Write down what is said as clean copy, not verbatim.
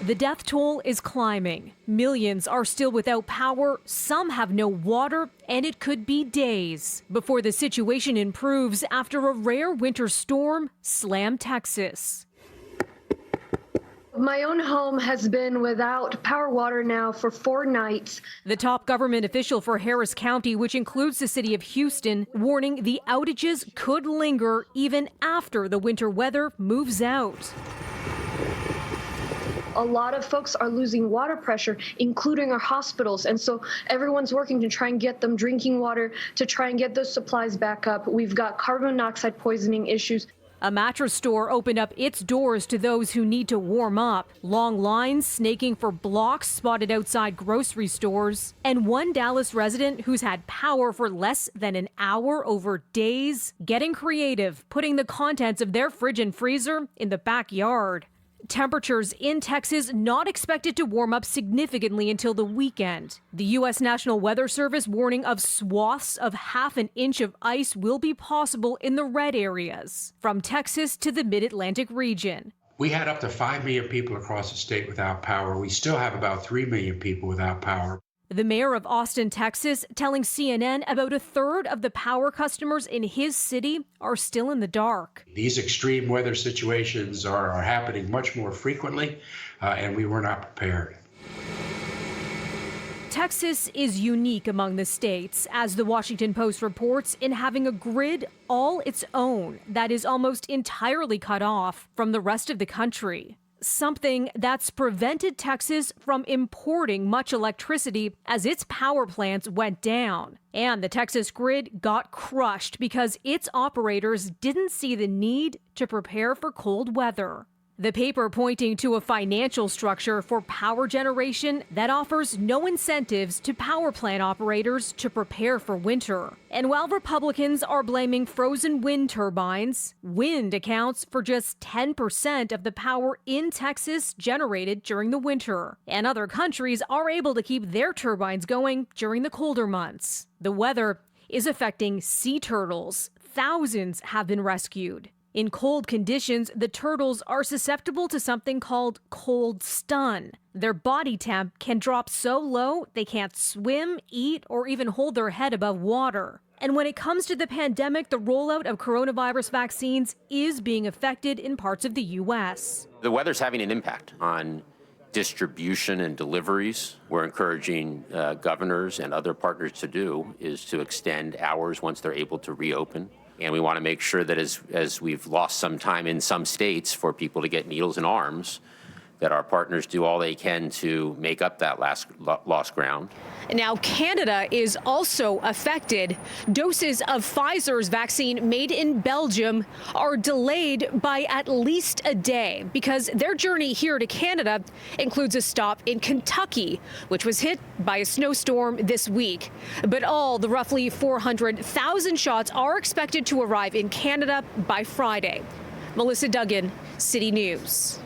The death toll is climbing. Millions are still without power, some have no water, and it could be days before the situation improves after a rare winter storm slammed Texas. My own home has been without power water now for 4 nights. The top government official for Harris County, which includes the city of Houston, warning the outages could linger even after the winter weather moves out. A lot of folks are losing water pressure, including our hospitals. And so everyone's working to try and get them drinking water, to try and get those supplies back up. We've got carbon monoxide poisoning issues. A mattress store opened up its doors to those who need to warm up. Long lines snaking for blocks spotted outside grocery stores. And one Dallas resident who's had power for less than an hour over days, getting creative, putting the contents of their fridge and freezer in the backyard. Temperatures in Texas not expected to warm up significantly until the weekend. The U.S. National Weather Service warning of swaths of half an inch of ice will be possible in the red areas, from Texas to the mid-Atlantic region. We had up to 5 million people across the state without power. We still have about 3 million people without power. The mayor of Austin, Texas, telling CNN about a third of the power customers in his city are still in the dark. These extreme weather situations are happening much more frequently, and we were not prepared. Texas is unique among the states, as the Washington Post reports, in having a grid all its own that is almost entirely cut off from the rest of the country. Something that's prevented Texas from importing much electricity as its power plants went down. And the Texas grid got crushed because its operators didn't see the need to prepare for cold weather. The paper pointing to a financial structure for power generation that offers no incentives to power plant operators to prepare for winter. And while Republicans are blaming frozen wind turbines, wind accounts for just 10% of the power in Texas generated during the winter. And other countries are able to keep their turbines going during the colder months. The weather is affecting sea turtles. Thousands have been rescued. In cold conditions, the turtles are susceptible to something called cold stun. Their body temp can drop so low they can't swim, eat, or even hold their head above water. And when it comes to the pandemic, the rollout of coronavirus vaccines is being affected in parts of the U.S. The weather's having an impact on distribution and deliveries. We're encouraging governors and other partners to do is to extend hours once they're able to reopen. And we want to make sure that as we've lost some time in some states for people to get needles and arms, that our partners do all they can to make up that lost ground. Now, Canada is also affected. Doses of Pfizer's vaccine made in Belgium are delayed by at least a day because their journey here to Canada includes a stop in Kentucky, which was hit by a snowstorm this week. But all the roughly 400,000 shots are expected to arrive in Canada by Friday. Melissa Duggan, City News.